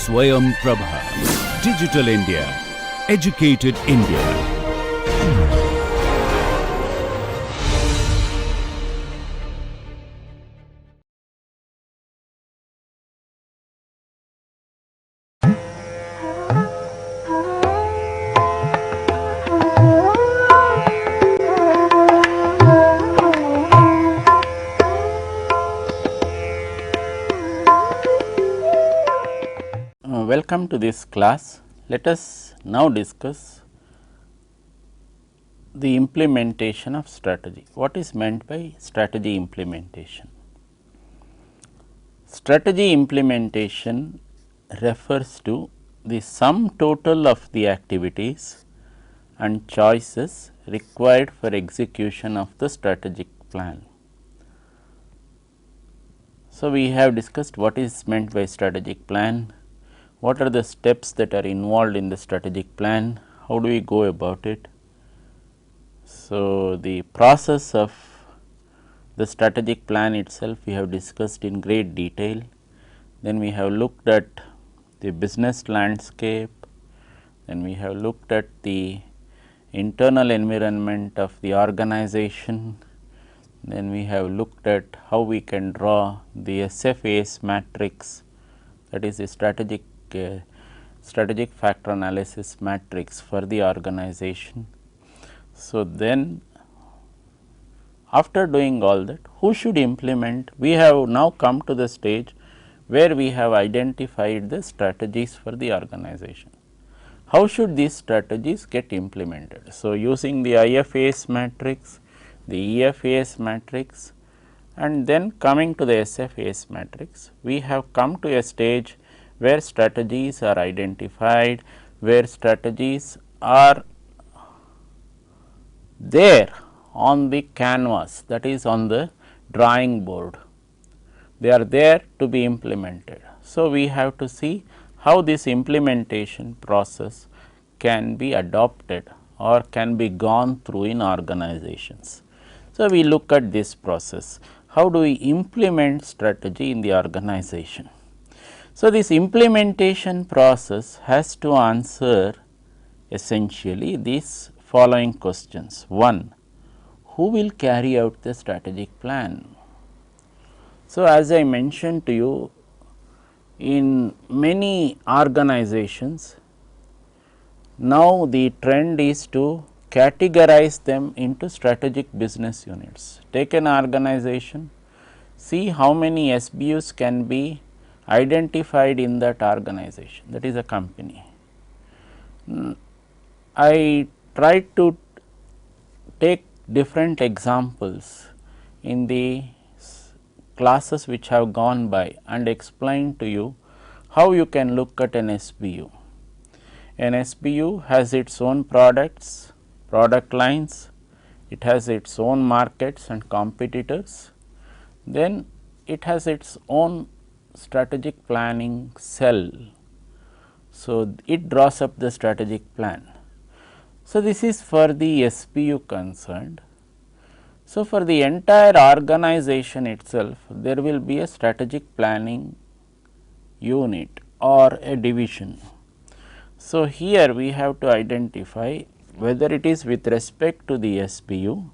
Swayam Prabha. Digital India. Educated India. Welcome to this class. Let us now discuss the implementation of strategy. What is meant by strategy implementation? Strategy implementation refers to the sum total of the activities and choices required for execution of the strategic plan. So, we have discussed what is meant by strategic plan, what are the steps that are involved in the strategic plan, how do we go about it. So, the process of the strategic plan itself we have discussed in great detail. Then we have looked at the business landscape, then we have looked at the internal environment of the organization, then we have looked at how we can draw the SFAS matrix, that is the strategic factor analysis matrix for the organization. So, then after doing all that, who should implement? We have now come to the stage where we have identified the strategies for the organization. How should these strategies get implemented? So, using the IFAS matrix, the EFAS matrix, and then coming to the SFAS matrix, we have come to a stage where strategies are identified, where strategies are there on the canvas, that is on the drawing board, they are there to be implemented. So, we have to see how this implementation process can be adopted or can be gone through in organizations. So, we look at this process, how do we implement strategy in the organization. So, this implementation process has to answer essentially these following questions. 1, who will carry out the strategic plan? So, as I mentioned to you, in many organizations, now the trend is to categorize them into strategic business units. Take an organization, see how many SBUs can be identified in that organization, that is a company. I tried to take different examples in the classes which have gone by and explain to you how you can look at an SBU. An SBU has its own products, product lines, it has its own markets and competitors, then it has its own strategic planning cell. So, it draws up the strategic plan. So, this is for the SBU concerned. So, for the entire organization itself, there will be a strategic planning unit or a division. So, here we have to identify whether it is with respect to the SBU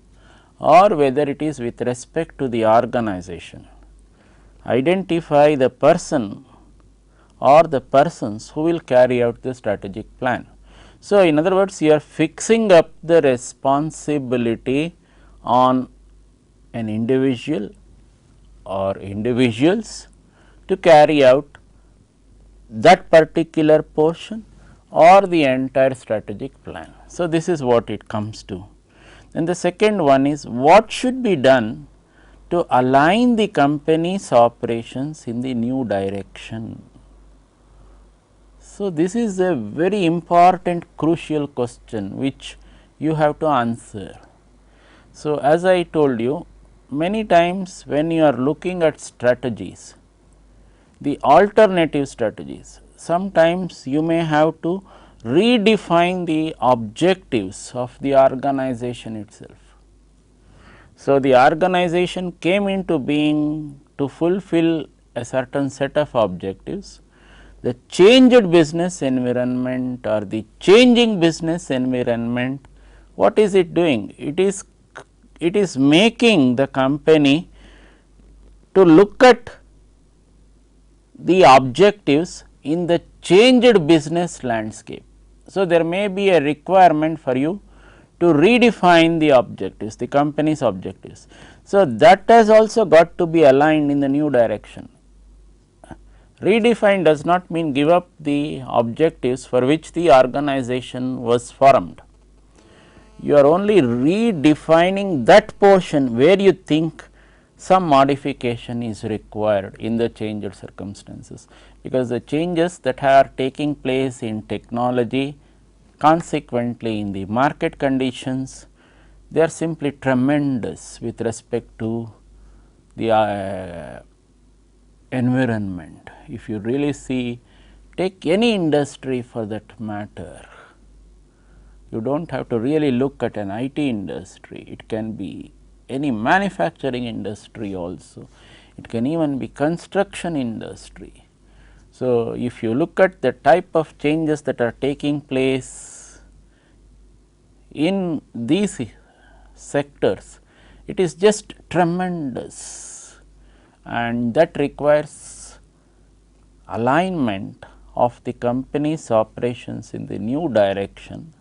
or whether it is with respect to the organization. Identify the person or the persons who will carry out the strategic plan. So, in other words, you are fixing up the responsibility on an individual or individuals to carry out that particular portion or the entire strategic plan. So, this is what it comes to. And the second one is what should be done to align the company's operations in the new direction. So, this is a very important crucial question which you have to answer. So, as I told you, many times when you are looking at strategies, the alternative strategies, sometimes you may have to redefine the objectives of the organization itself. So, the organization came into being to fulfill a certain set of objectives. the changed business environment or the changing business environment, what is it doing? It is making the company to look at the objectives in the changed business landscape. So, there may be a requirement for you to redefine the objectives, the company's objectives. So, that has also got to be aligned in the new direction. Redefine does not mean give up the objectives for which the organization was formed. You are only redefining that portion where you think some modification is required in the changed circumstances, because the changes that are taking place in technology, consequently in the market conditions, they are simply tremendous with respect to the environment. If you really see, take any industry for that matter, you do not have to really look at an IT industry, it can be any manufacturing industry also, it can even be construction industry. So, if you look at the type of changes that are taking place in these sectors, it is just tremendous, and that requires alignment of the company's operations in the new direction,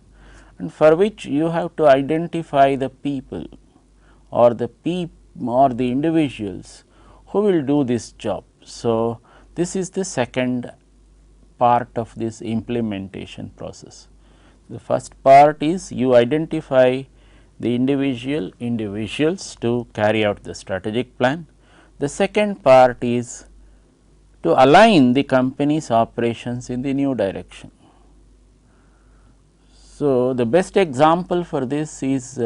and for which you have to identify the people or the individuals who will do this job. So, this is the second part of this implementation process. The first part is you identify the individuals to carry out the strategic plan. The second part is to align the company's operations in the new direction. So, the best example for this is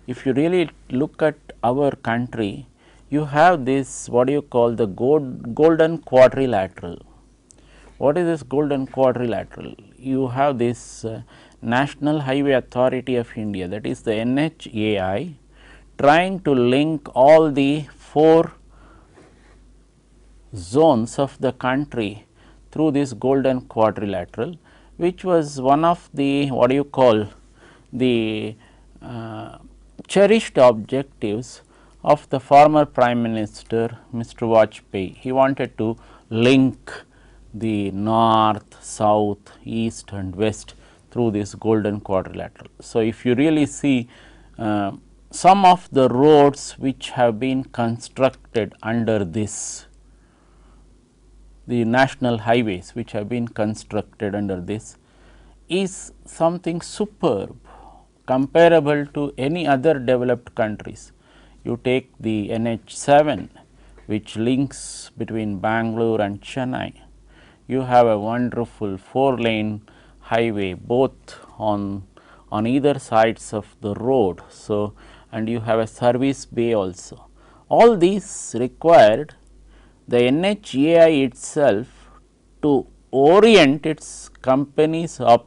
if you really look at our country, you have this what do you call the golden quadrilateral. What is this golden quadrilateral? You have this National Highway Authority of India, that is the NHAI, trying to link all the 4 zones of the country through this golden quadrilateral, which was one of the what do you call the cherished objectives of the former Prime Minister Mr. Vajpayee. He wanted to link the north, south, east and west through this golden quadrilateral. So, if you really see some of the roads which have been constructed under this, the national highways which have been constructed under this, is something superb, comparable to any other developed countries. You take the NH7 which links between Bangalore and Chennai, you have a wonderful 4-lane highway both on either sides of the road. So, and you have a service bay also. All these required the NHAI itself to orient its companies of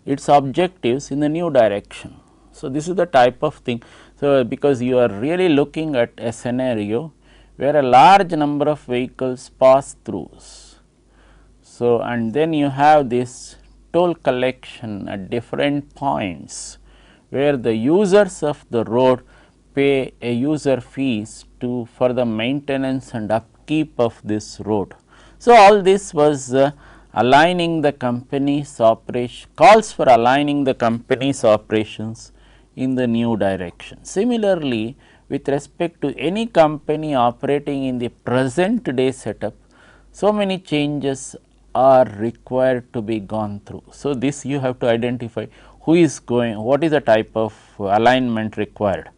its objectives in the new direction. So, this is the type of thing. So, because you are really looking at a scenario where a large number of vehicles pass through. So, and then you have this toll collection at different points where the users of the road pay a user fees for the maintenance and upkeep of this road. So, all this was aligning the company's operation, calls for aligning the company's operations in the new direction. Similarly, with respect to any company operating in the present day setup, so many changes are required to be gone through. So, this you have to identify who is going, what is the type of alignment required.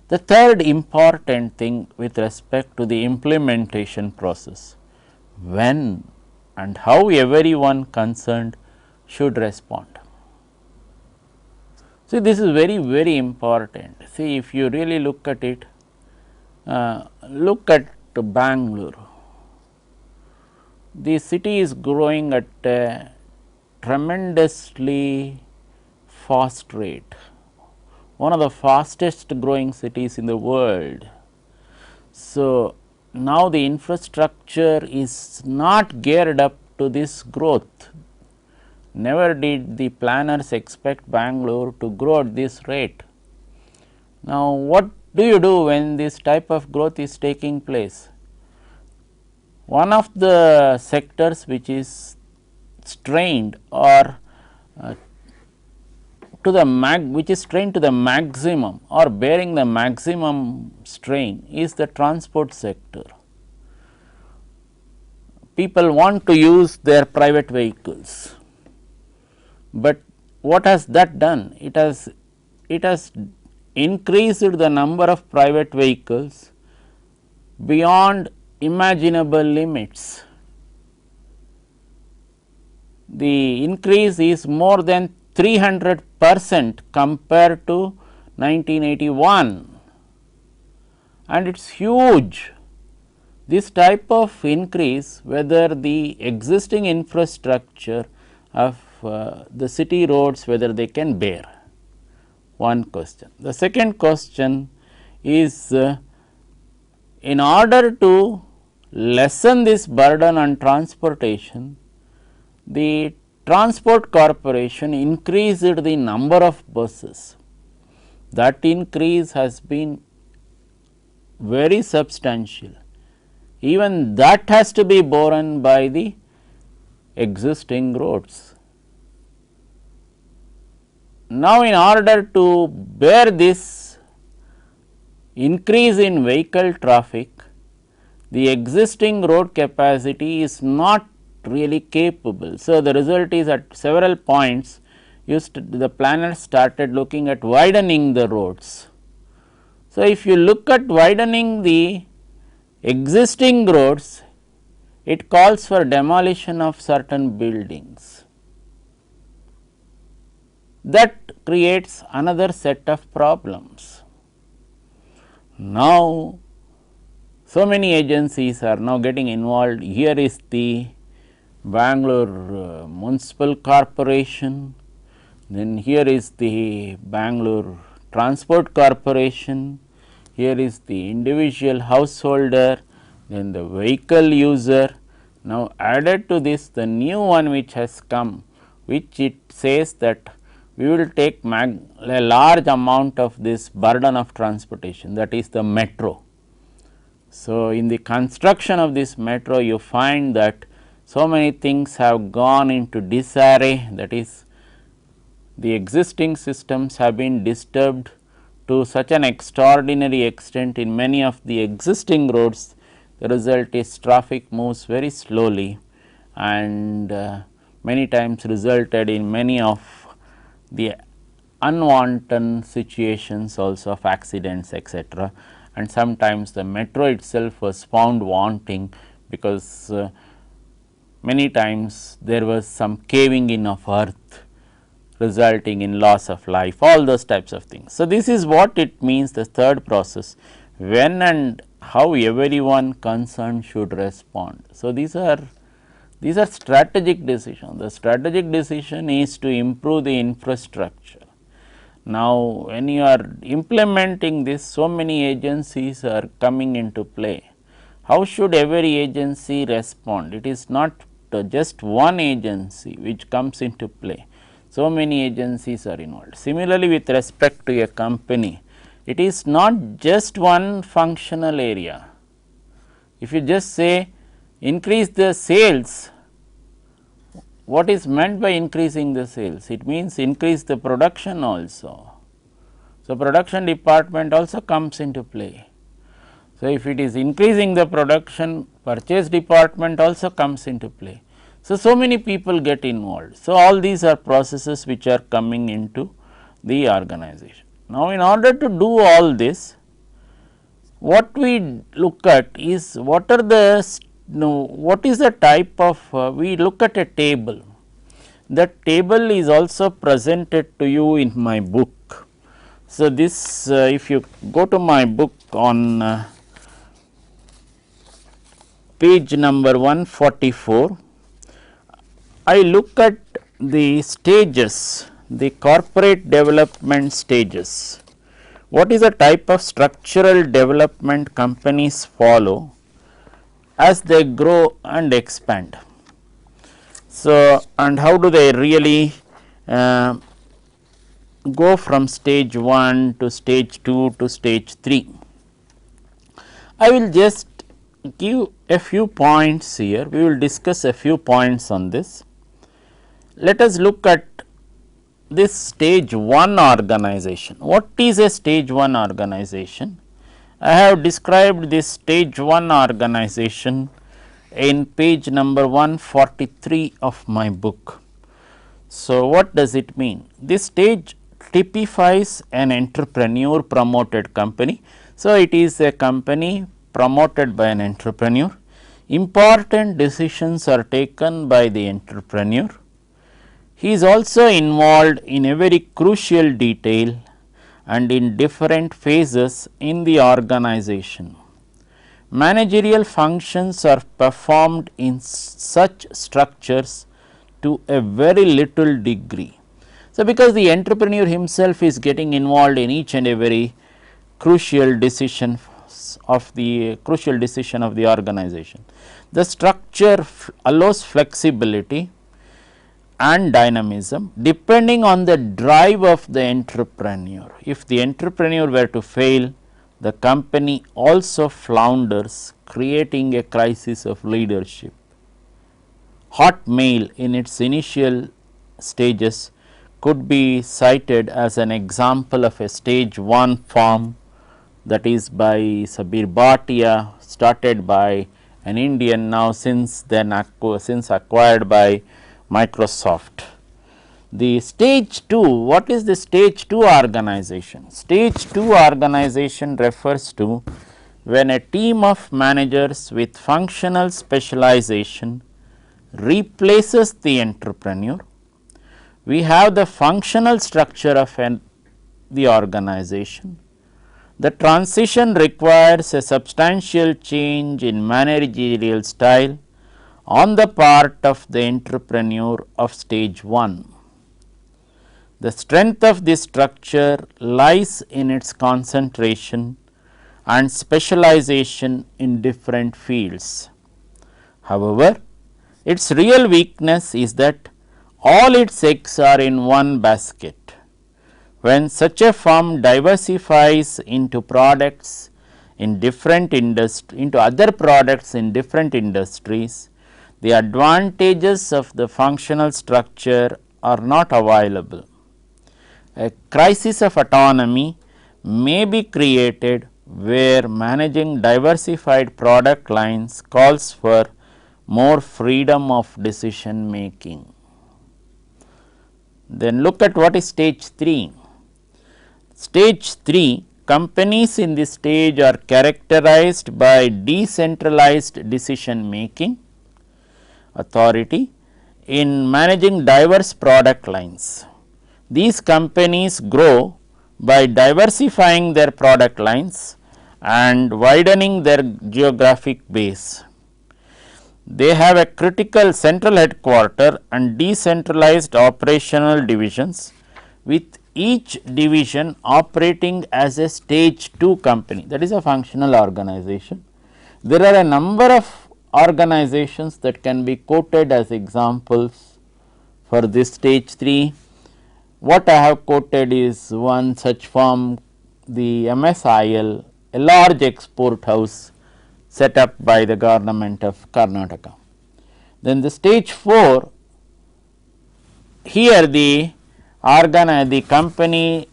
The third important thing with respect to the implementation process, when and how everyone concerned should respond. See, this is very important. See, if you really look at it, look at Bangalore. The city is growing at a tremendously fast rate, one of the fastest growing cities in the world. So, now the infrastructure is not geared up to this growth. Never did the planners expect Bangalore to grow at this rate. Now, what do you do when this type of growth is taking place? One of the sectors which is strained or which is strained to the maximum or bearing the maximum strain is the transport sector. People want to use their private vehicles, but what has that done? It has increased the number of private vehicles beyond imaginable limits. The increase is more than 300% compared to 1981, and it is huge. This type of increase, whether the existing infrastructure of the city roads, whether they can bear. One question. The second question is, in order to lessen this burden on transportation, the Transport Corporation increased the number of buses. That increase has been very substantial. Even that has to be borne by the existing roads. Now, in order to bear this increase in vehicle traffic, the existing road capacity is not really capable. So, the result is at several points the planners started looking at widening the roads. So, if you look at widening the existing roads, it calls for demolition of certain buildings. That creates another set of problems. Now, so many agencies are now getting involved. Here is the Bangalore Municipal Corporation, then here is the Bangalore Transport Corporation, here is the individual householder, then the vehicle user. Now, added to this the new one which has come, which it says that we will take a large amount of this burden of transportation, that is the metro. So, in the construction of this metro, you find that so many things have gone into disarray, that is the existing systems have been disturbed to such an extraordinary extent in many of the existing roads. The result is traffic moves very slowly, and many times resulted in many of the unwanted situations also of accidents, etc. And sometimes the metro itself was found wanting, because many times there was some caving in of earth resulting in loss of life, all those types of things. So, this is what it means, the third process, when and how everyone concerned should respond. So, these are strategic decisions. The strategic decision is to improve the infrastructure. Now, when you are implementing this, so many agencies are coming into play. How should every agency respond? It is not just one agency which comes into play. So many agencies are involved. Similarly, with respect to a company, it is not just one functional area. If you just say increase the sales, what is meant by increasing the sales? It means increase the production also. So, production department also comes into play. So, if it is increasing the production, purchase department also comes into play. So, so many people get involved. So, all these are processes which are coming into the organization. Now, in order to do all this, what we look at is what is the type of we look at a table. That table is also presented to you in my book. So, this if you go to my book on page number 144, I look at the stages, the corporate development stages. What is the type of structural development companies follow as they grow and expand? So, and how do they really go from stage 1 to stage 2 to stage 3? I will just give a few points here, we will discuss a few points on this. Let us look at this stage 1 organization. What is a stage 1 organization? I have described this stage 1 organization in page number 143 of my book. So, what does it mean? This stage typifies an entrepreneur promoted company. So, it is a company promoted by an entrepreneur. Important decisions are taken by the entrepreneur. He is also involved in a very crucial detail and in different phases in the organization. Managerial functions are performed in such structures to a very little degree. So, because the entrepreneur himself is getting involved in each and every crucial decision of the organization, the structure allows flexibility and dynamism depending on the drive of the entrepreneur. If the entrepreneur were to fail, the company also flounders, creating a crisis of leadership. Hotmail in its initial stages could be cited as an example of a stage 1 firm, that is by Sabir Bhatia, started by an Indian, now since acquired by Microsoft. The stage 2, what is the stage 2 organization? Stage 2 organization refers to when a team of managers with functional specialization replaces the entrepreneur. We have the functional structure of the organization. The transition requires a substantial change in managerial style on the part of the entrepreneur of stage 1. The strength of this structure lies in its concentration and specialization in different fields. However, its real weakness is that all its eggs are in one basket. When such a firm diversifies into products in different into other products in different industries, the advantages of the functional structure are not available. A crisis of autonomy may be created where managing diversified product lines calls for more freedom of decision making. Then look at what is stage 3. Stage 3, companies in this stage are characterized by decentralized decision making authority in managing diverse product lines. These companies grow by diversifying their product lines and widening their geographic base. They have a critical central headquarter and decentralized operational divisions, with each division operating as a stage 2 company, that is a functional organization. There are a number of organizations that can be quoted as examples for this stage 3. What I have quoted is one such firm, the MSIL, a large export house set up by the government of Karnataka. Then the stage 4, here the company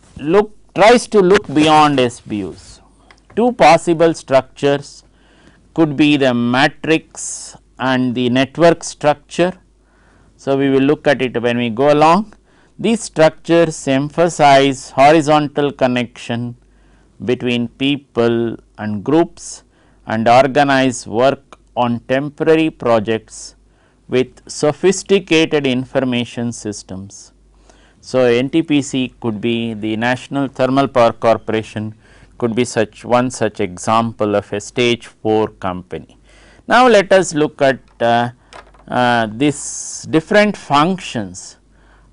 tries to look beyond SBUs. Two possible structures could be the matrix and the network structure. So, we will look at it when we go along. These structures emphasize horizontal connection between people and groups and organize work on temporary projects with sophisticated information systems. So, NTPC could be the National Thermal Power Corporation, could be one such example of a stage 4 company. Now, let us look at these different functions,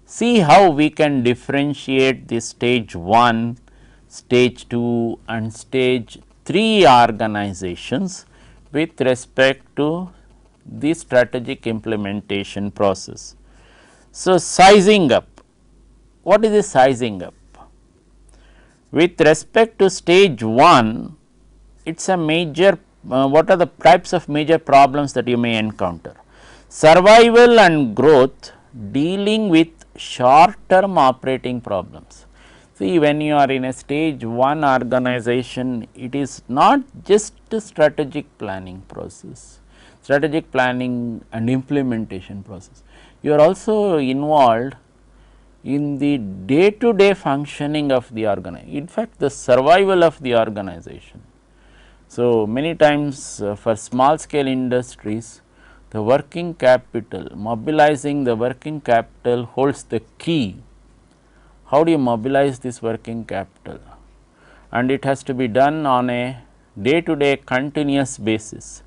see how we can differentiate the stage 1, stage 2 and stage 3 organizations with respect to the strategic implementation process. So, sizing up. What is the sizing up? With respect to stage 1, it is a major, what are the types of major problems that you may encounter? Survival and growth, dealing with short term operating problems. See, when you are in a stage 1 organization, it is not just a strategic planning process, strategic planning and implementation process. You are also involved in the day to day functioning of the organization, in fact, the survival of the organization. So, many times for small scale industries, the working capital, mobilizing the working capital holds the key. How do you mobilize this working capital? And it has to be done on a day to day continuous basis.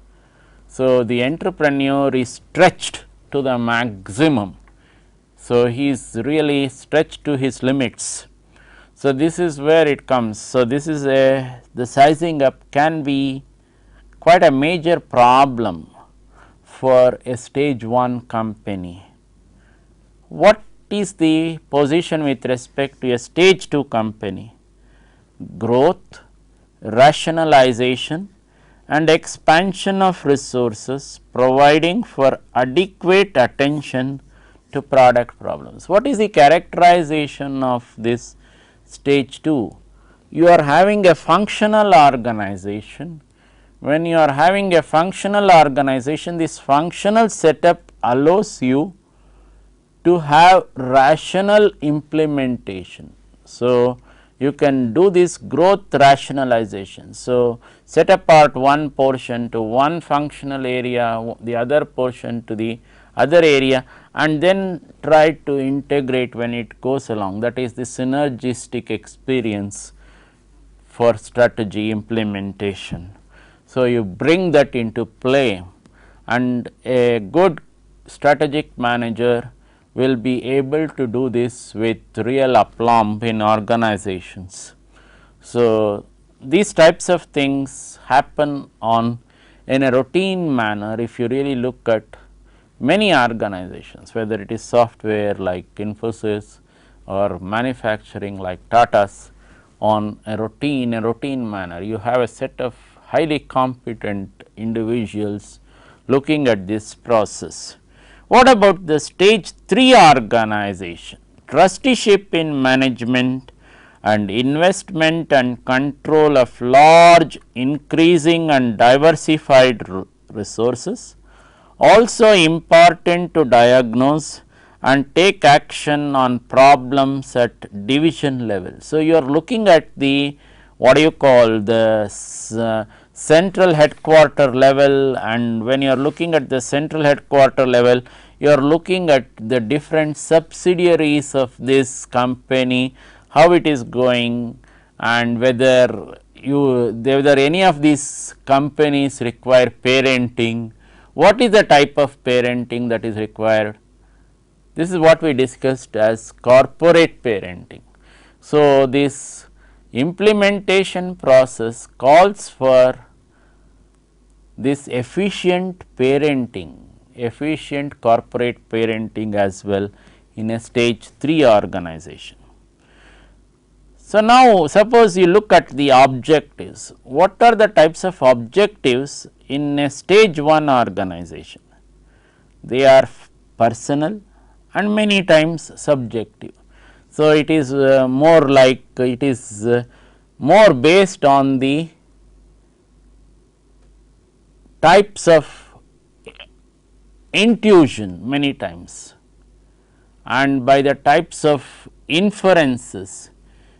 So, the entrepreneur is stretched to the maximum. So, he is really stretched to his limits. So, this is where it comes. So, this is the sizing up can be quite a major problem for a stage 1 company. What is the position with respect to a stage 2 company? Growth, rationalization and expansion of resources, providing for adequate attention to product problems. What is the characterization of this stage 2? You are having a functional organization. When you are having a functional organization, this functional setup allows you to have rational implementation. So, you can do this growth rationalization. So, set apart one portion to one functional area, the other portion to the other area, and then try to integrate when it goes along. That is the synergistic experience for strategy implementation. So, you bring that into play, and a good strategic manager will be able to do this with real aplomb in organizations. So, these types of things happen in a routine manner if you really look at many organizations, whether it is software like Infosys or manufacturing like Tata's, on a routine manner. You have a set of highly competent individuals looking at this process. What about the stage 3 organization? Trusteeship in management and investment and control of large, increasing and diversified resources. Also important to diagnose and take action on problems at division level. So, you are looking at the what do you call the central headquarter level, and when you are looking at the central headquarter level, you are looking at the different subsidiaries of this company, how it is going, and whether any of these companies require parenting, what is the type of parenting that is required. This is what we discussed as corporate parenting. So, this implementation process calls for this efficient parenting, efficient corporate parenting as well in a stage 3 organization. So, now suppose you look at the objectives. What are the types of objectives in a stage 1 organization? They are personal and many times subjective. So, it is more like it is more based on the types of intuition many times, and by the types of inferences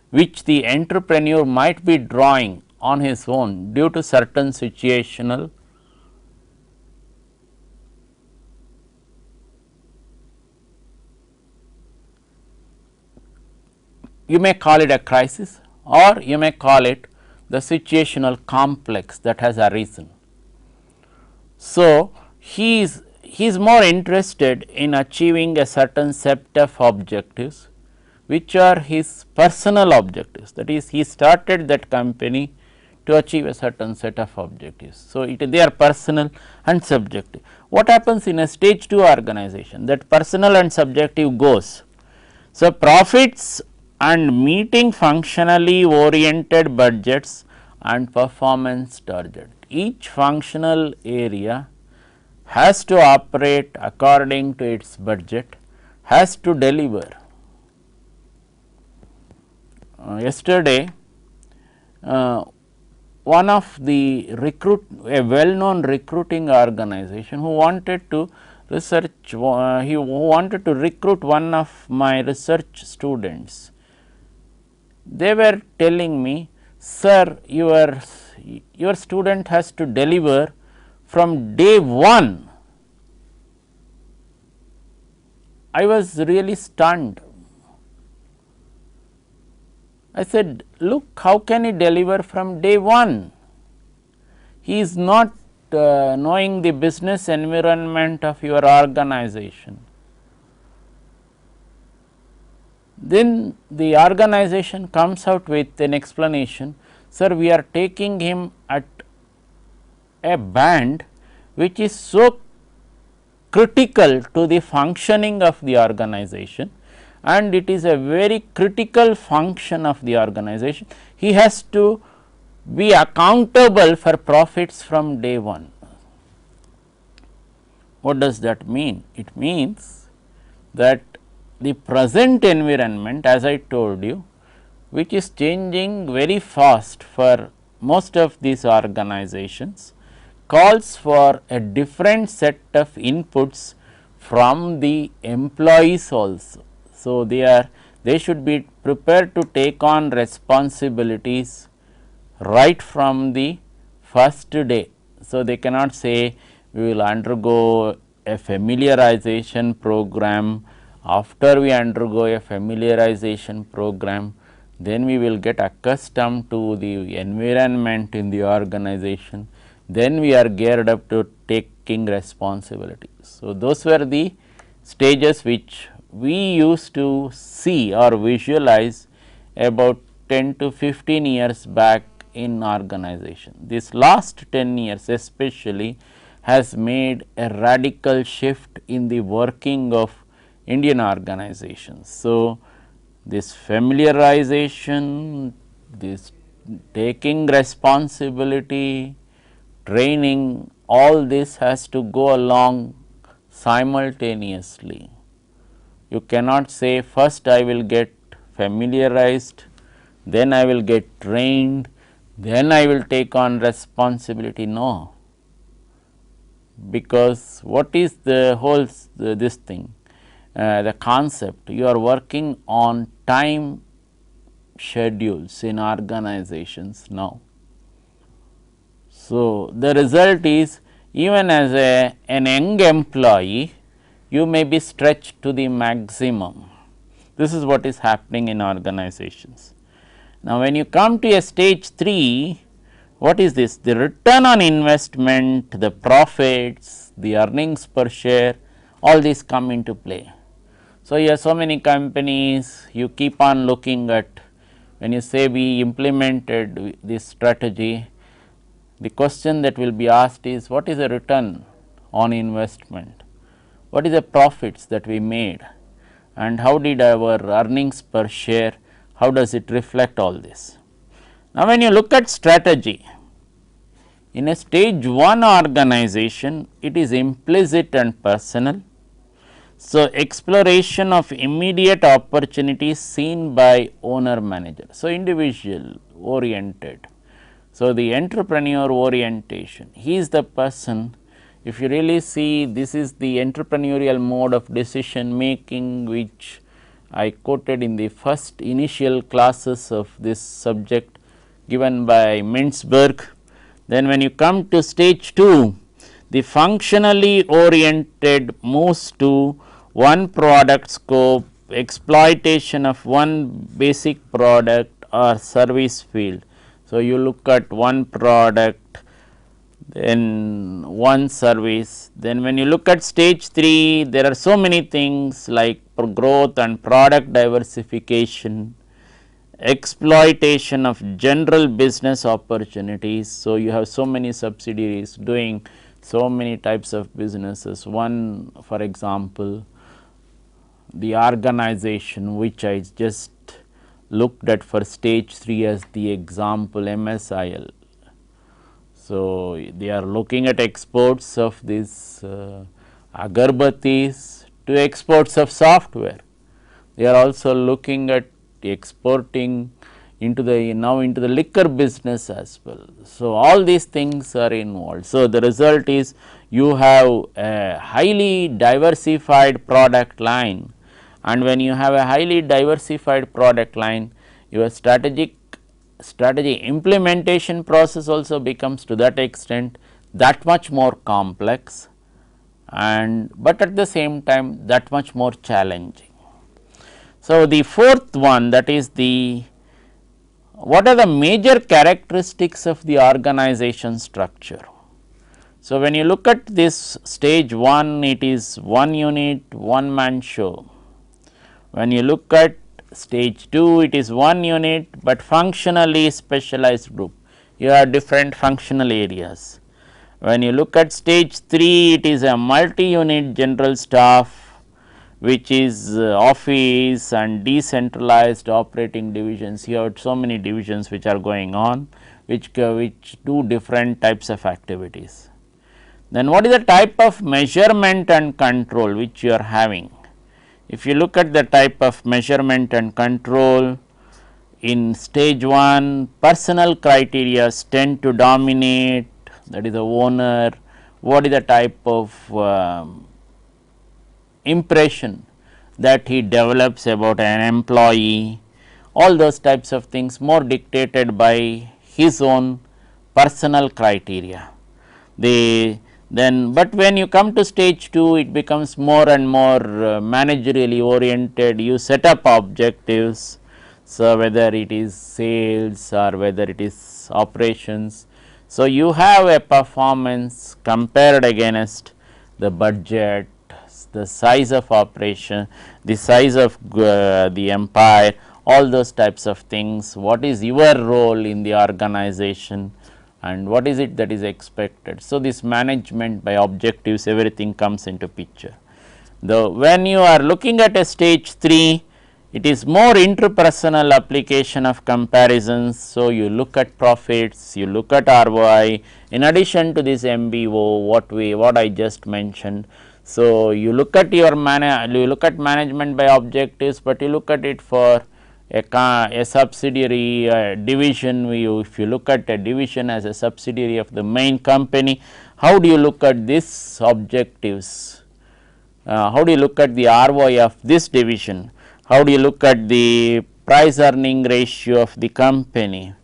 which the entrepreneur might be drawing on his own due to certain situational you may call it a crisis, or you may call it the situational complex that has arisen. So, he is more interested in achieving a certain set of objectives which are his personal objectives, that is he started that company to achieve a certain set of objectives. So, they are personal and subjective. What happens in a stage 2 organization? That personal and subjective goes. So, profits and meeting functionally oriented budgets and performance target. Each functional area has to operate according to its budget, has to deliver. Yesterday, one of the a well known recruiting organization who wanted to research, he wanted to recruit one of my research students. They were telling me, sir, your student has to deliver from day 1. I was really stunned. I said, look, how can he deliver from day 1? He is not knowing the business environment of your organization. Then the organization comes out with an explanation, sir, we are taking him at a band which is so critical to the functioning of the organization, and it is a very critical function of the organization. He has to be accountable for profits from day 1. What does that mean? It means that the present environment, as I told you, which is changing very fast for most of these organizations, calls for a different set of inputs from the employees also. So, they should be prepared to take on responsibilities right from the first day. So, they cannot say we will undergo a familiarization program. After we undergo a familiarization program, then we will get accustomed to the environment in the organization, then we are geared up to taking responsibility. So, those were the stages which we used to see or visualize about 10 to 15 years back in organization. This last 10 years especially has made a radical shift in the working of Indian organizations. So, this familiarization, this taking responsibility, training, all this has to go along simultaneously. You cannot say first I will get familiarized, then I will get trained, then I will take on responsibility. No, because what is the whole this thing, the concept, you are working on time schedules in organizations now. So, the result is even as an young employee, you may be stretched to the maximum. This is what is happening in organizations. Now, when you come to a stage 3, what is this? The return on investment, the profits, the earnings per share, all these come into play. So, here so many companies, you keep on looking at, when you say we implemented this strategy, the question that will be asked is what is the return on investment? What is the profits that we made, and how did our earnings per share, how does it reflect all this? Now, when you look at strategy in a stage 1 organization, it is implicit and personal. So, exploration of immediate opportunities seen by owner manager. So, individual oriented. So, the entrepreneur orientation, he is the person. If you really see, this is the entrepreneurial mode of decision making which I quoted in the first initial classes of this subject given by Mintzberg. Then when you come to stage 2, the functionally oriented moves to one product scope, exploitation of one basic product or service field. So, you look at one product, then one service. Then when you look at stage 3, there are so many things like growth and product diversification, exploitation of general business opportunities. So, you have so many subsidiaries doing so many types of businesses. One, for example, the organization which I just looked at for stage 3 as the example, MSIL. So, they are looking at exports of these agarbattis to exports of software. They are also looking at exporting into the liquor business as well. So, all these things are involved. So, the result is you have a highly diversified product line, and when you have a highly diversified product line, your strategy implementation process also becomes to that extent that much more complex, and but at the same time that much more challenging. So, the fourth one, that is the what are the major characteristics of the organization structure. So, when you look at this stage 1, it is one unit, one man show. When you look at stage 2, it is one unit, but functionally specialized group. You have different functional areas. When you look at stage 3, it is a multi-unit general staff, which is office and decentralized operating divisions. You have so many divisions which are going on, which do different types of activities. Then what is the type of measurement and control which you are having? If you look at the type of measurement and control, in stage 1, personal criteria tend to dominate, that is the owner, what is the type of impression that he develops about an employee, all those types of things more dictated by his own personal criteria. But when you come to stage 2, it becomes more and more managerially oriented. You set up objectives. So, whether it is sales or whether it is operations. So, you have a performance compared against the budget, the size of operation, the size of the empire, all those types of things. What is your role in the organization and what is it that is expected. So, this management by objectives, everything comes into picture. When you are looking at a stage 3, it is more interpersonal application of comparisons. So, you look at profits, you look at ROI, in addition to this MBO, what I just mentioned. So, you look at management by objectives, but you look at it for a subsidiary division. If you look at a division as a subsidiary of the main company, how do you look at this objectives? How do you look at the ROI of this division? How do you look at the price earning ratio of the company?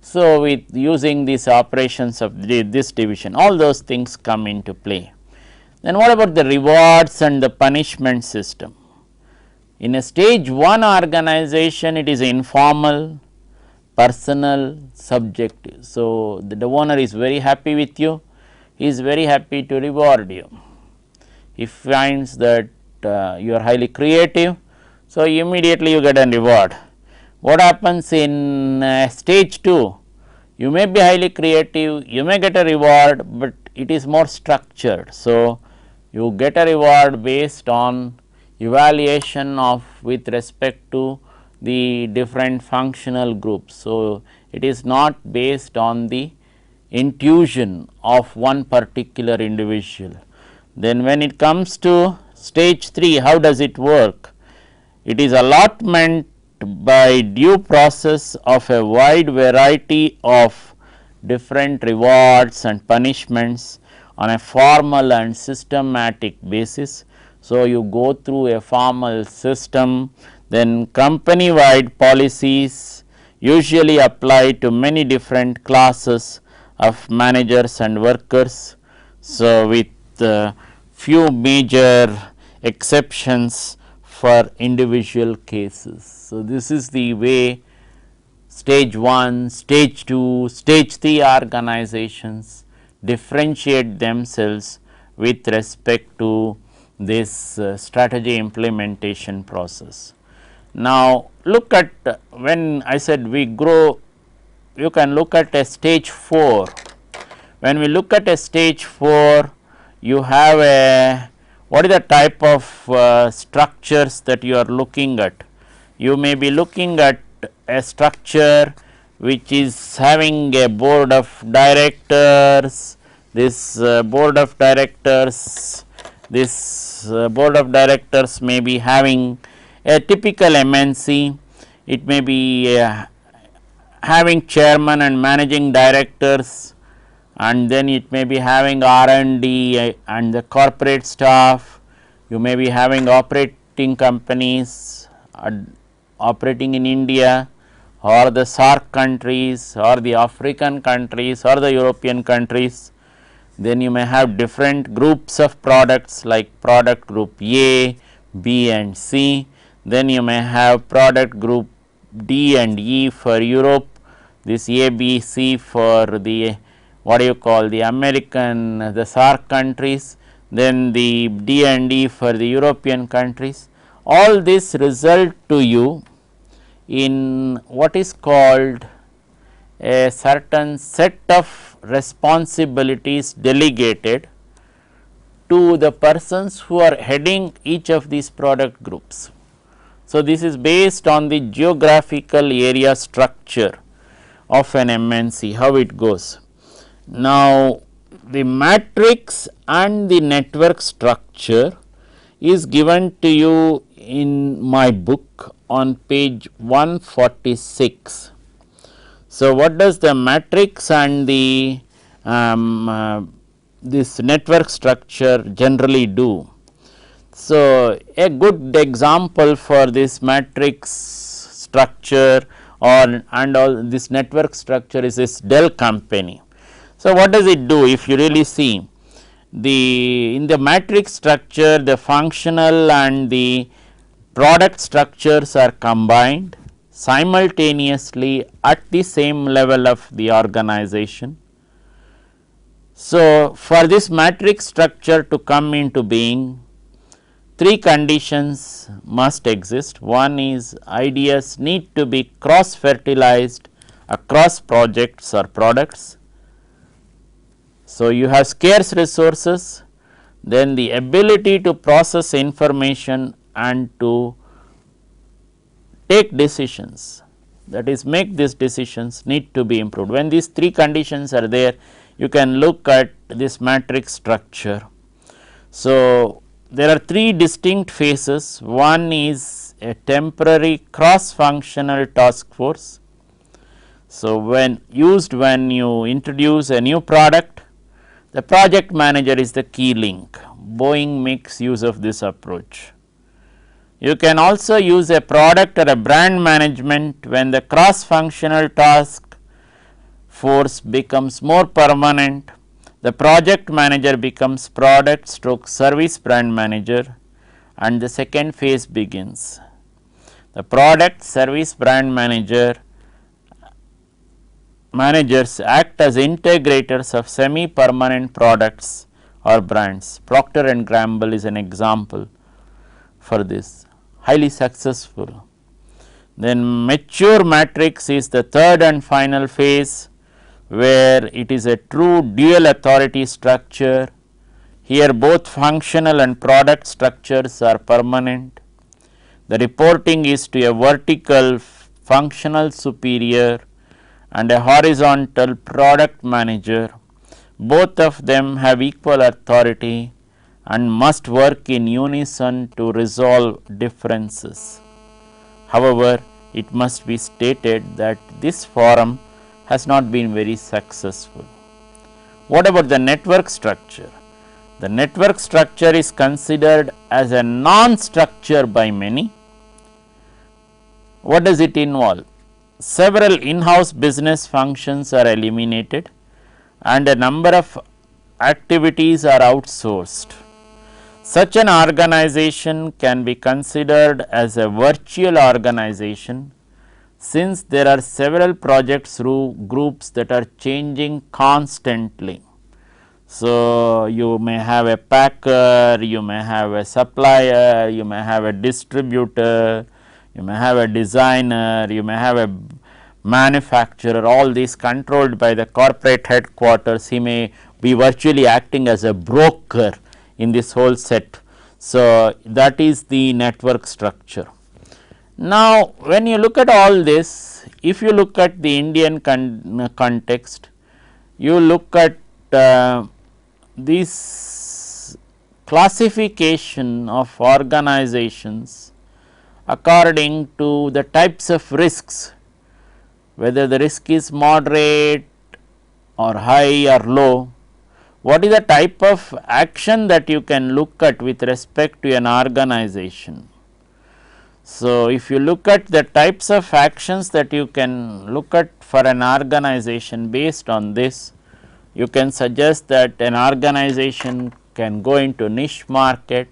So, with using these operations of this division, all those things come into play. Then what about the rewards and the punishment system? In a stage 1 organization, it is informal, personal, subjective. So, the owner is very happy with you, he is very happy to reward you. He finds that you are highly creative, so immediately you get a reward. What happens in stage 2? You may be highly creative, you may get a reward, but it is more structured. So, you get a reward based on evaluation of with respect to the different functional groups. So, it is not based on the intuition of one particular individual. Then when it comes to stage 3, how does it work? It is allotment by due process of a wide variety of different rewards and punishments on a formal and systematic basis. So, you go through a formal system, then company wide policies usually apply to many different classes of managers and workers. So, with few major exceptions for individual cases. So, this is the way stage 1, stage 2, stage 3 organizations differentiate themselves with respect to this strategy implementation process. Now, look at when I said we grow, you can look at a stage 4. When we look at a stage 4, you have a, what is the type of structures that you are looking at? You may be looking at a structure which is having a board of directors. This board of directors may be having a typical MNC. It may be having chairman and managing directors, and then it may be having R&D and the corporate staff. You may be having operating companies operating in India or the SAARC countries or the African countries or the European countries. Then you may have different groups of products like product group A, B and C. Then you may have product group D and E for Europe, this A, B, C for the what do you call the American, the SAARC countries, then the D and E for the European countries. All this result to you in what is called a certain set of responsibilities delegated to the persons who are heading each of these product groups. So, this is based on the geographical area structure of an MNC, how it goes. Now, the matrix and the network structure is given to you in my book on page 146. So, what does the matrix and the this network structure generally do? So, a good example for this matrix structure or and all this network structure is this Dell company. So, what does it do? If you really see in the matrix structure, the functional and the product structures are combined simultaneously at the same level of the organization. So, for this matrix structure to come into being, 3 conditions must exist. One is ideas need to be cross fertilized across projects or products. So, you have scarce resources, then the ability to process information and to take decisions, that is make these decisions, need to be improved. When these 3 conditions are there, you can look at this matrix structure. So, there are 3 distinct phases. One is a temporary cross functional task force. So, when you introduce a new product, the project manager is the key link. Boeing makes use of this approach. You can also use a product or a brand management when the cross functional task force becomes more permanent. The project manager becomes product stroke service brand manager and the second phase begins. The product service brand managers act as integrators of semi permanent products or brands. Procter and Gamble is an example for this, highly successful. Then mature matrix is the third and final phase, where it is a true dual authority structure. Here both functional and product structures are permanent. The reporting is to a vertical functional superior and a horizontal product manager. Both of them have equal authority and must work in unison to resolve differences. However, it must be stated that this forum has not been very successful. What about the network structure? The network structure is considered as a non-structure by many. What does it involve? Several in-house business functions are eliminated and a number of activities are outsourced. Such an organization can be considered as a virtual organization, since there are several projects groups that are changing constantly. So, you may have a packer, you may have a supplier, you may have a distributor, you may have a designer, you may have a manufacturer, all these controlled by the corporate headquarters. He may be virtually acting as a broker in this whole set. So, that is the network structure. Now, when you look at all this, if you look at the Indian context, you look at this classification of organizations according to the types of risks, whether the risk is moderate or high or low, what is the type of action that you can look at with respect to an organization. So, if you look at the types of actions that you can look at for an organization based on this, you can suggest that an organization can go into niche market,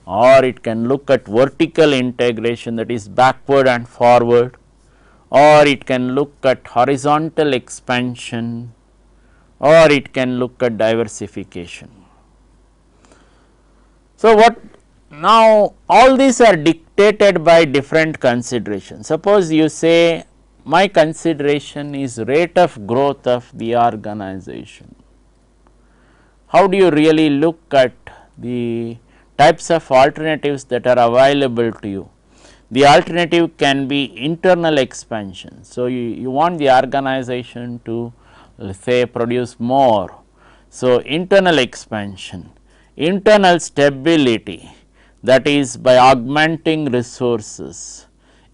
or it can look at vertical integration, that is backward and forward, or it can look at horizontal expansion, or it can look at diversification. So, what now all these are dictated by different considerations. Suppose you say my consideration is rate of growth of the organization. How do you really look at the types of alternatives that are available to you? The alternative can be internal expansion. So, you want the organization to, let's say, produce more. So, internal expansion, internal stability, that is by augmenting resources,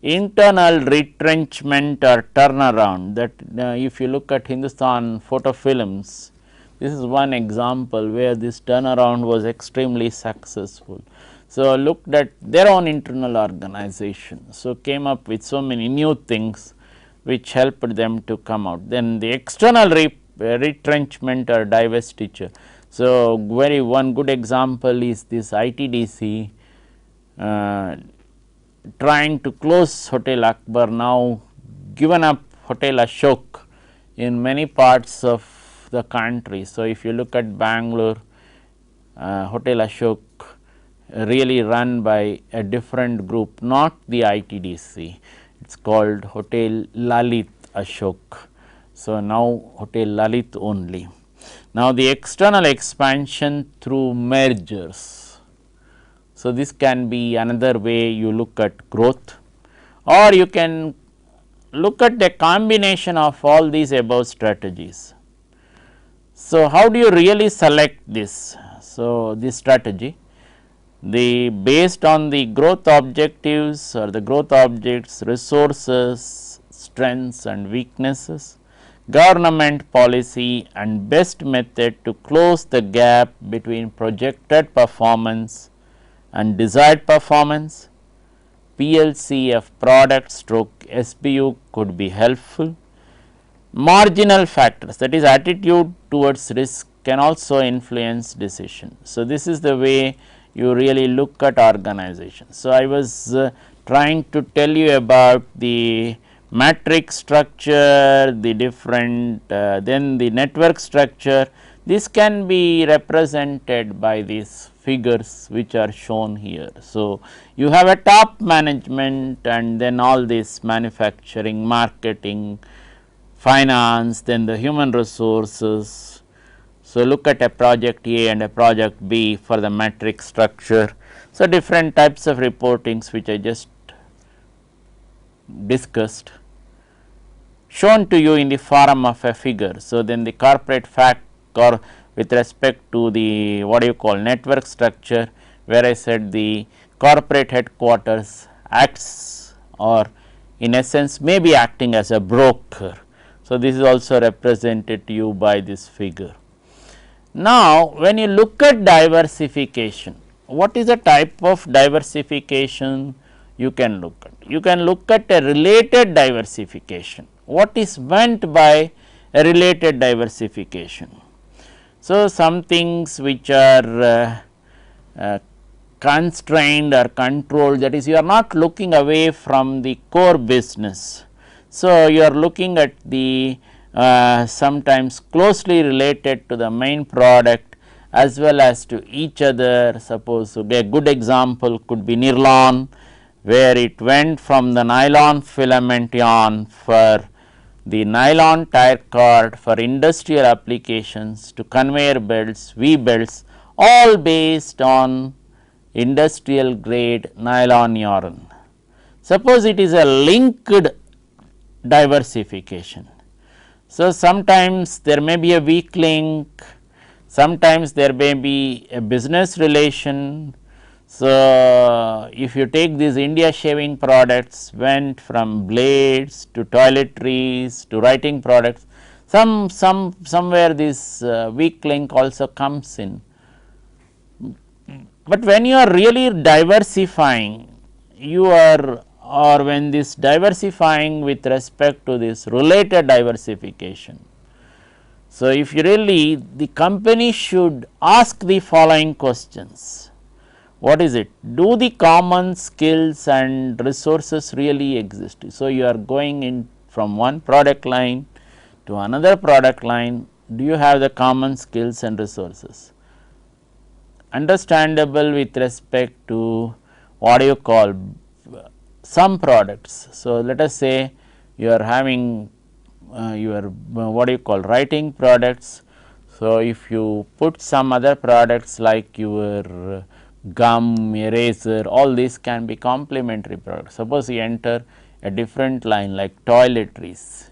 internal retrenchment or turnaround, that if you look at Hindustan Photo Films, this is one example where this turnaround was extremely successful. So, looked at their own internal organization. So, came up with so many new things which helped them to come out. Then the external retrenchment or divestiture. So, one good example is this ITDC trying to close Hotel Akbar, now given up Hotel Ashok in many parts of the country. So, if you look at Bangalore, Hotel Ashok really run by a different group, not the ITDC, it is called Hotel Lalit Ashok. So, now Hotel Lalit only. Now, the external expansion through mergers. So, this can be another way you look at growth, or you can look at the combination of all these above strategies. So, how do you really select this? So, this strategy, based on the growth objectives or the growth objects, resources, strengths and weaknesses, government policy and best method to close the gap between projected performance and desired performance. PLC of product stroke SBU could be helpful. Marginal factors, that is attitude towards risk, can also influence decision. So, this is the way you really look at organization. So, I was trying to tell you about the matrix structure, the different then the network structure. This can be represented by these figures which are shown here. So, you have a top management and then all this manufacturing, marketing, finance, then the human resources. So, look at a project A and a project B for the matrix structure. So, different types of reportings which I just discussed, shown to you in the form of a figure. So, then the corporate fact or with respect to the what you call network structure, where I said the corporate headquarters acts or in essence may be acting as a broker. So, this is also represented to you by this figure. Now, when you look at diversification, what is the type of diversification you can look at? You can look at a related diversification. What is meant by a related diversification? So, some things which are constrained or controlled, that is you are not looking away from the core business. So, you are looking at the sometimes closely related to the main product as well as to each other. Suppose a good example could be Nirlon, where it went from the nylon filament yarn for the nylon tire cord for industrial applications to conveyor belts, V belts, all based on industrial grade nylon yarn. Suppose it is a linked diversification. So, sometimes there may be a weak link, sometimes there may be a business relation. So, if you take these India shaving products went from blades to toiletries to writing products, somewhere this weak link also comes in. But when you are really diversifying, you are, or when this diversifying with respect to this related diversification. So, if you really, the company should ask the following questions. What is it? Do the common skills and resources really exist? So, you are going in from one product line to another product line, do you have the common skills and resources? Understandable with respect to what do you call some products. So, let us say you are having your what do you call writing products. So, if you put some other products like your gum, eraser, all these can be complementary products. Suppose you enter a different line like toiletries,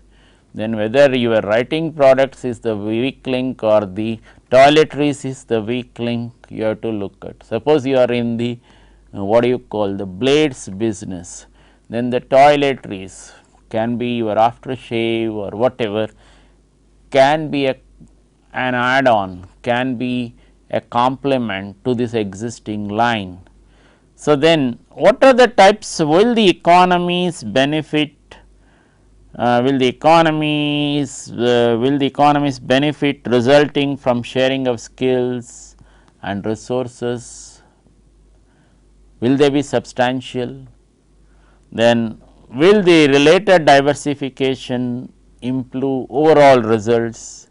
then whether your writing products is the weak link or the toiletries is the weak link, you have to look at. Suppose you are in the what do you call the blades business, then the toiletries can be your aftershave or whatever, can be an add on, can be a complement to this existing line. So, then what are the types, will the economies benefit, will the economies benefit resulting from sharing of skills and resources, will they be substantial? Then will the related diversification improve overall results?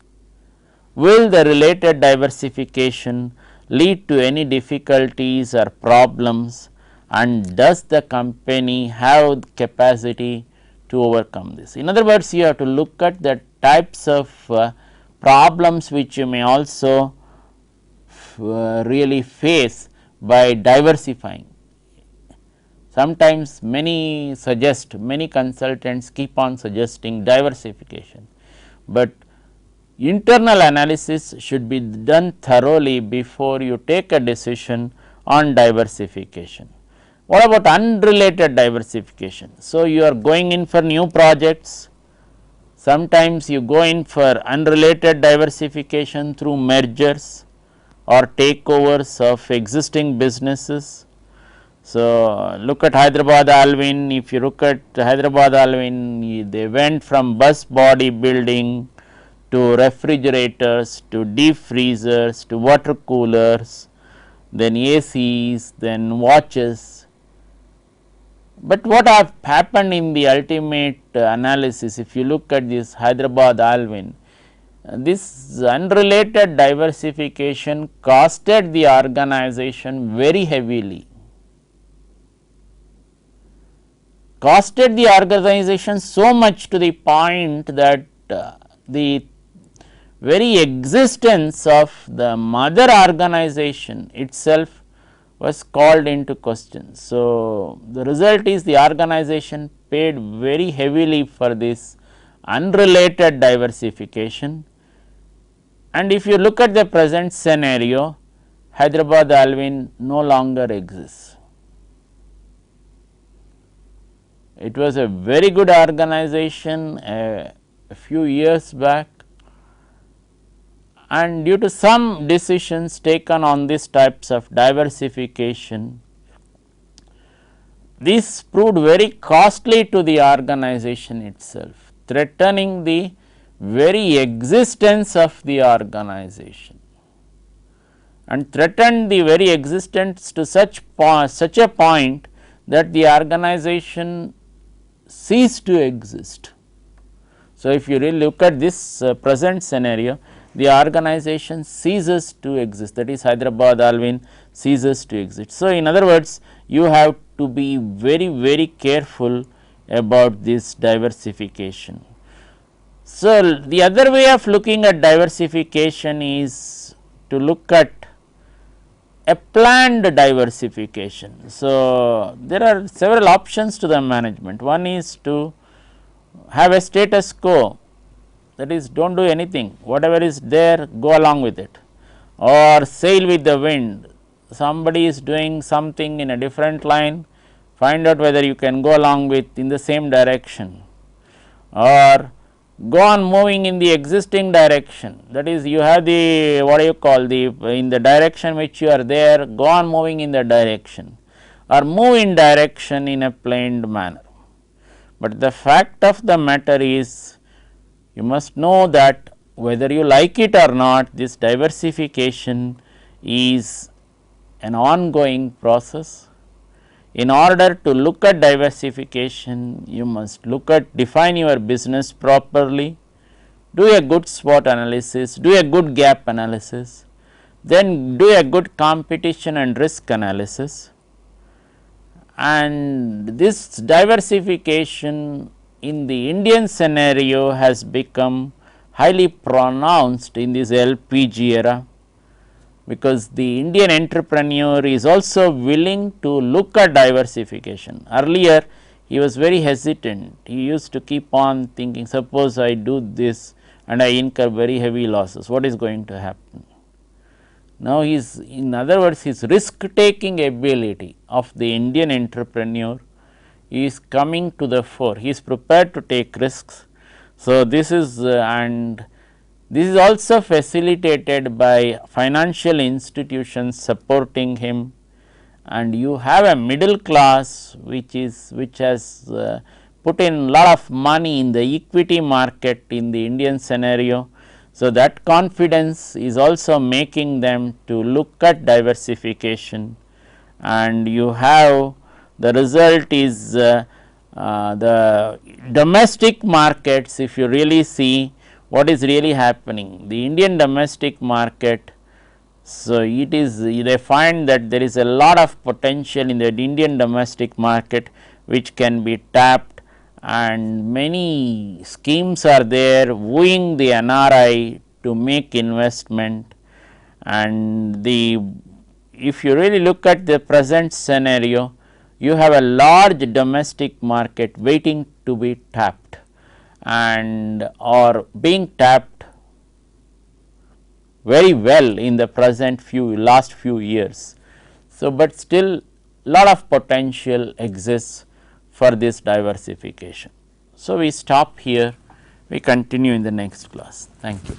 Will the related diversification lead to any difficulties or problems, and does the company have capacity to overcome this? In other words, you have to look at the types of problems which you may also really face by diversifying. Sometimes many consultants keep on suggesting diversification, but internal analysis should be done thoroughly before you take a decision on diversification. What about unrelated diversification? So, you are going in for new projects, sometimes you go in for unrelated diversification through mergers or takeovers of existing businesses. So, look at Hyderabad Alvin. If you look at Hyderabad Alvin, they went from bus body building to refrigerators, to deep freezers, to water coolers, then ACs, then watches. But what have happened in the ultimate analysis, if you look at this Hyderabad Alvin, this unrelated diversification costed the organization very heavily. Costed the organization so much to the point that the very existence of the mother organization itself was called into question. So, the result is the organization paid very heavily for this unrelated diversification, and if you look at the present scenario, Hyderabad Alvin no longer exists. It was a very good organization a few years back, and due to some decisions taken on these types of diversification, this proved very costly to the organization itself, threatening the very existence of the organization, and threatened the very existence to such a point that the organization ceased to exist. So, if you really look at this present scenario, the organization ceases to exist, that is Hyderabad Alvin ceases to exist. So, in other words, you have to be very careful about this diversification. So, the other way of looking at diversification is to look at a planned diversification. So, there are several options to the management. One is to have a status quo, that is, do not do anything, whatever is there, go along with it, or sail with the wind. Somebody is doing something in a different line, find out whether you can go along with in the same direction, or go on moving in the existing direction, that is, you have the what do you call the in the direction which you are there, go on moving in the direction, or move in direction in a planned manner. But the fact of the matter is, you must know that whether you like it or not, this diversification is an ongoing process. In order to look at diversification, you must define your business properly, do a good SWOT analysis, do a good gap analysis, then do a good competition and risk analysis. And this diversification in the Indian scenario has become highly pronounced in this LPG era, because the Indian entrepreneur is also willing to look at diversification. Earlier he was very hesitant, he used to keep on thinking, suppose I do this and I incur very heavy losses, what is going to happen? Now, in other words, his risk taking ability of the Indian entrepreneur is coming to the fore, he is prepared to take risks. So, this is and this is also facilitated by financial institutions supporting him, and you have a middle class which has put in lot of money in the equity market in the Indian scenario. So, that confidence is also making them to look at diversification, and you have the result is the domestic markets. If you really see what is really happening, the Indian domestic market, so it is they find that there is a lot of potential in the Indian domestic market which can be tapped, and many schemes are there wooing the NRI to make investment. And if you really look at the present scenario, you have a large domestic market waiting to be tapped and or being tapped very well in the present last few years. So, but still lot of potential exists for this diversification. So, we stop here, we continue in the next class. Thank you.